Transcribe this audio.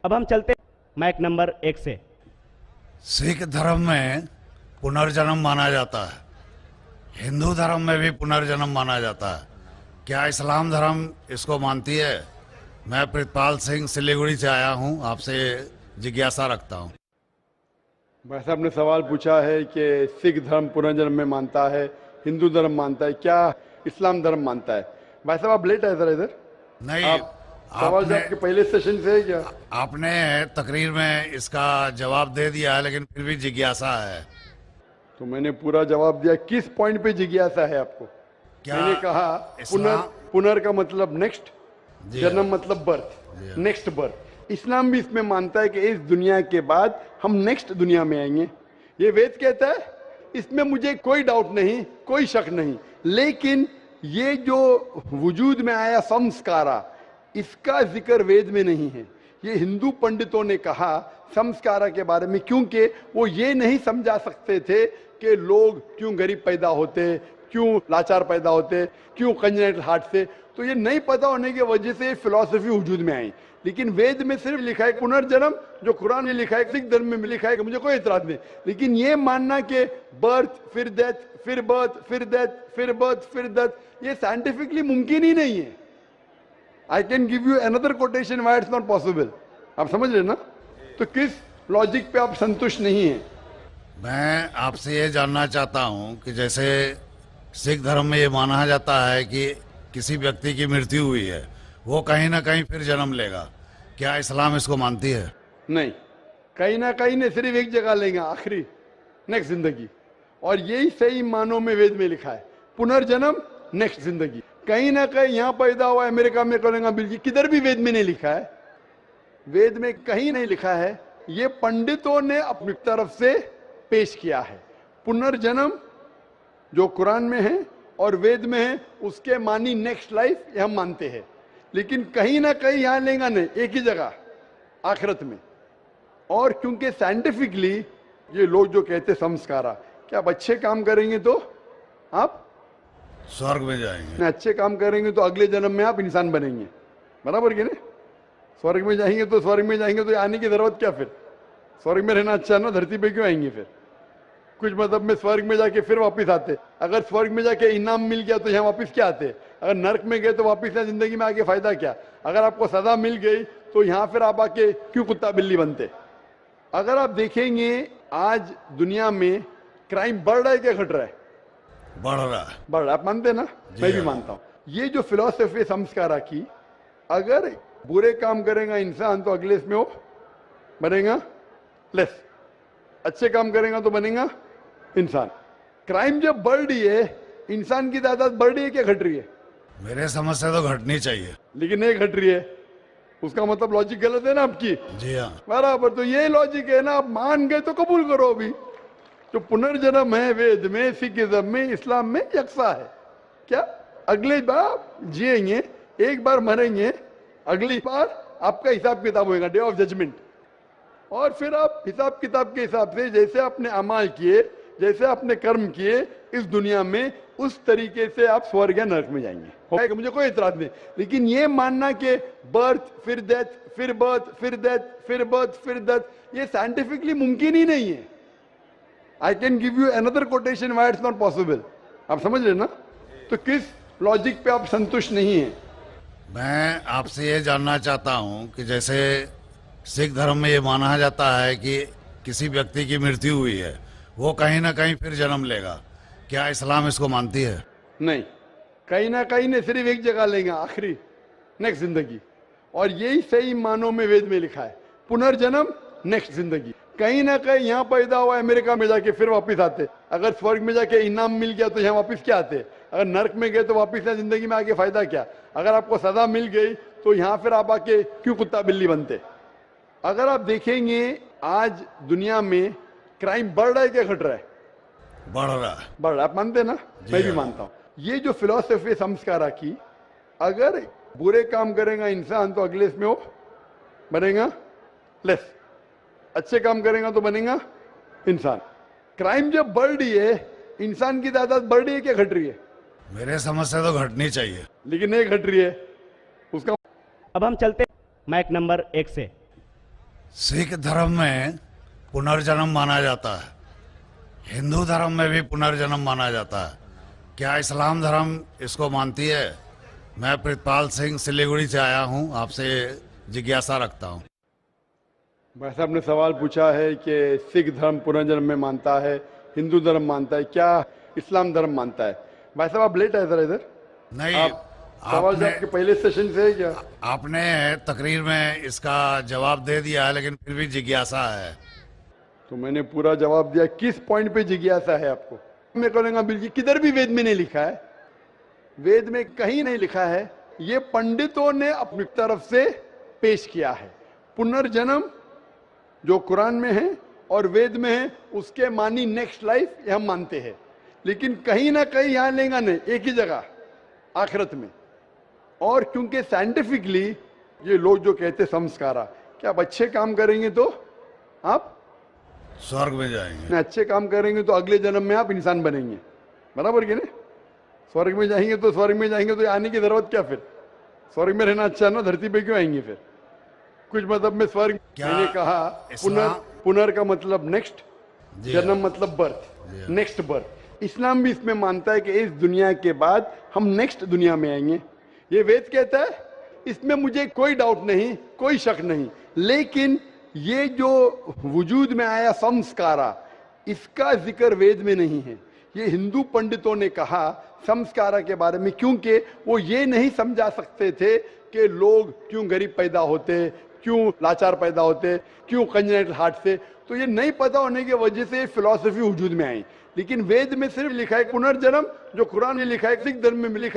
अब हम चलते माइक नंबर 1 से। सिख धर्म में पुनर्जन्म माना जाता है, हिंदू धर्म में भी पुनर्जन्म माना जाता है। क्या इस्लाम धर्म इसको मानती है? मैं प्रितपाल सिंह सिलीगुड़ी से आया हूं, आपसे जिज्ञासा रखता हूं। भाई साहब ने सवाल पूछा है कि सिख धर्म पुनर्जन्म में मानता है, हिंदू धर्म मानता है, क्या इस्लाम धर्म मानता है? भाई साहब आप लेट आए सर इधर। नहीं, आप सवाल जवाब के पहले सेशन से है क्या? आपने तकरीर में इसका जवाब दे दिया है, लेकिन फिर भी जिज्ञासा है। तो मैंने पूरा जवाब दिया। किस पॉइंट पे जिज्ञासा है आपको? क्या मैंने कहा पुनर का मतलब नेक्स्ट, जन्म मतलब बर्थ, नेक्स्ट बर्थ। इस्लाम भी इसमें मानता है कि इस दुनिया के बाद हम नेक्स्ट दुनिया में आएंगे। ये वेद कहता है, इसमें मुझे कोई डाउट नहीं, कोई शक नहीं। लेकिन ये जो वजूद में आया संस्कारा, इसका जिक्र वेद में नहीं है। ये हिंदू पंडितों ने कहा संस्कारा के बारे में, क्योंकि वो ये नहीं समझा सकते थे कि लोग क्यों गरीब पैदा होते, क्यों लाचार पैदा होते, क्यों कंजेनिटल हार्ट से। तो ये नहीं पता होने की वजह से फिलॉसफी वजूद में आई। लेकिन वेद में सिर्फ लिखा है पुनर्जन्म, जो कुरान में लिखा है, सिख धर्म में लिखा है, कि मुझे कोई एतराज नहीं। लेकिन ये मानना कि बर्थ फिर डेथ फिर बर्थ फिर डेथ फिर बर्थ फिर डेथ, ये साइंटिफिकली मुमकिन ही नहीं है। I can give you another quotation why it's not possible. आप समझ रहे ना? तो किस लॉजिक पे आप संतुष्ट नहीं है? मैं आपसे ये जानना चाहता हूं कि जैसे सिख धर्म में ये माना जाता है कि किसी व्यक्ति की मृत्यु हुई है, वो कहीं ना कहीं फिर जन्म लेगा। क्या इस्लाम इसको मानती है? नहीं, कहीं ना कहीं ने सिर्फ एक जगह लेंगे, आखिरी, नेक्स्ट जिंदगी। और यही सही मानों में वेद में लिखा है, पुनर्जन्म नेक्स्ट जिंदगी। कहीं ना कहीं यहां पैदा हुआ, अमेरिका में करेंगे, बिल्कुल किधर भी वेद में नहीं लिखा है। वेद में कहीं नहीं लिखा है। ये पंडितों ने अपनी तरफ से पेश किया है। पुनर्जन्म जो कुरान में है और वेद में है, उसके मानी नेक्स्ट लाइफ, ये हम मानते हैं। लेकिन कहीं ना कहीं यहां लेगा नहीं, एक ही जगह, आखिरत में। और क्योंकि साइंटिफिकली ये लोग जो कहते संस्कारा, क्या आप अच्छे काम करेंगे तो आप स्वर्ग में जाएंगे, ना अच्छे काम करेंगे तो अगले जन्म में आप इंसान बनेंगे, बराबर कि नहीं? स्वर्ग में जाएंगे तो स्वर्ग में जाएंगे तो आने की जरूरत क्या फिर? स्वर्ग में रहना अच्छा ना, धरती पे क्यों आएंगे फिर? कुछ मतलब में स्वर्ग में जाके फिर वापस आते। अगर स्वर्ग में जाके इनाम मिल गया तो यहाँ वापस क्या आते? अगर नरक में गए तो वापस यहाँ जिंदगी में आके फायदा क्या? अगर आपको सजा मिल गई तो यहाँ फिर आप आके क्यों कुत्ता बिल्ली बनते? अगर आप देखेंगे आज दुनिया में क्राइम बढ़ रहा है क्या घट रहा है? बढ़ रहा है। बढ़ रहा है, आप मानते ना? मैं भी मानता हूँ। ये जो फिलोसफी संस्कारा की, अगर बुरे काम करेगा इंसान तो अगले इसमें वो बनेगा लेस, अच्छे काम करेगा तो बनेगा इंसान। क्राइम जब बढ़ रही है, इंसान की तादाद बढ़ रही है क्या घट रही है? मेरे समझ से तो घटनी चाहिए, लेकिन नहीं घट रही है। उसका मतलब लॉजिक गलत है ना आपकी? जी हाँ। बराबर, तो ये लॉजिक है ना। आप मान गए तो कबूल करो। अभी जो पुनर्जन्म है वेद में, सिखिज्म में, इस्लाम में यकसा है। क्या अगले बार जिएंगे, एक बार मरेंगे, अगली बार आपका हिसाब किताब होगा, डे ऑफ जजमेंट। और फिर आप हिसाब किताब के हिसाब से जैसे आपने अमाल किए, जैसे आपने कर्म किए इस दुनिया में, उस तरीके से आप स्वर्ग या नरक में जाएंगे। मुझे कोई एतराज नहीं। लेकिन ये मानना कि बर्थ फिर डेथ फिर बर्थ फिर डेथ फिर बर्थ फिर डेथ, ये साइंटिफिकली मुमकिन ही नहीं है। I can give you another quotation why it's not possible. आप समझ रहे ना? तो किस लॉजिक पे आप संतुष्ट नहीं है? मैं आपसे ये जानना चाहता हूं कि जैसे सिख धर्म में ये माना जाता है कि किसी व्यक्ति की मृत्यु हुई है, वो कहीं ना कहीं फिर जन्म लेगा। क्या इस्लाम इसको मानती है? नहीं, कहीं ना कहीं ने सिर्फ एक जगह लेंगे, आखिरी, नेक्स्ट जिंदगी। और यही सही मानों में वेद में लिखा है, पुनर्जन्म नेक्स्ट जिंदगी। कहीं ना कहीं यहाँ पैदा हुआ, अमेरिका में जाके फिर वापस आते। अगर स्वर्ग में जाके इनाम मिल गया तो यहाँ वापस क्या आते? अगर नरक में गए तो वापस यहाँ जिंदगी में आके फायदा क्या? अगर आपको सजा मिल गई तो यहाँ फिर आप आके क्यों कुत्ता बिल्ली बनते? अगर आप देखेंगे आज दुनिया में क्राइम बढ़ रहा है क्या घट रहा है? बढ़ रहा है। बढ़ रहा है, आप मानते ना? मैं भी मानता हूँ। ये जो फिलोसफी संस्कारा की, अगर बुरे काम करेगा इंसान तो अगले इसमें वो बनेगा लेस, अच्छे काम करेगा तो बनेगा इंसान। क्राइम जब बढ़ रही है, इंसान की तादाद बढ़ रही है क्या घट रही है? मेरे समझ से तो घटनी चाहिए, लेकिन नहीं घट रही है। उसका अब हम चलते माइक नंबर 1 से। सिख धर्म में पुनर्जन्म माना जाता है, हिंदू धर्म में भी पुनर्जन्म माना जाता है। क्या इस्लाम धर्म इसको मानती है? मैं प्रितपाल सिंह सिलीगुड़ी से आया हूं, आपसे जिज्ञासा रखता हूं। भाई साहब ने सवाल पूछा है कि सिख धर्म पुनर्जन्म में मानता है, हिंदू धर्म मानता है, क्या इस्लाम धर्म मानता है? भाई साहब आप लेट आए जरा इधर। नहीं, आप सवाल जवाब के पहले सेशन से है क्या? आपने तकरीर में इसका जवाब दे दिया है, लेकिन फिर भी जिज्ञासा है। तो मैंने पूरा जवाब दिया। किस पॉइंट पे जिज्ञासा है आपको? मैं कहूँगा बिल्कुल किधर भी वेद में नहीं लिखा है, वेद में कहीं नहीं लिखा है, ये पंडितों ने अपनी तरफ से पेश किया है। पुनर्जन्म जो कुरान में है और वेद में है, उसके मानी नेक्स्ट लाइफ, ये हम मानते हैं, लेकिन कहीं ना कहीं यहां लेगा नहीं, एक ही जगह आखिरत में। और क्योंकि साइंटिफिकली ये लोग जो कहते संस्कारा, क्या आप अच्छे काम करेंगे तो आप स्वर्ग में जाएंगे, अच्छे काम करेंगे तो अगले जन्म में आप इंसान बनेंगे, बराबर कि नहीं? स्वर्ग में जाएंगे तो स्वर्ग में जाएंगे तो आने की जरूरत क्या? फिर स्वर्ग में रहना अच्छा ना, धरती पे क्यों आएंगे फिर? कुछ मतलब में स्वर्ग, मैंने कहा पुनर का मतलब नेक्स्ट, जन्म मतलब बर्थ, नेक्स्ट बर्थ। इस्लाम भी इसमें मानता है कि इस दुनिया के बाद हम नेक्स्ट दुनिया में आएंगे, ये वेद कहता है। इसमें मुझे कोई डाउट नहीं, कोई शक नहीं, लेकिन ये जो वजूद में आया संस्कारा, इसका जिक्र वेद में नहीं है। ये हिंदू पंडितों ने कहा संस्कारा के बारे में, क्योंकि वो ये नहीं समझा सकते थे कि लोग क्यों गरीब पैदा होते, क्यों लाचार पैदा होते, क्यों कंजेनिटल हार्ट से। तो ये नहीं पता होने की वजह से फिलॉसफी वजूद में आई। लेकिन वेद में सिर्फ लिखा है पुनर्जन्म, जो कुरान में लिखा है, सिख धर्म में लिखा है।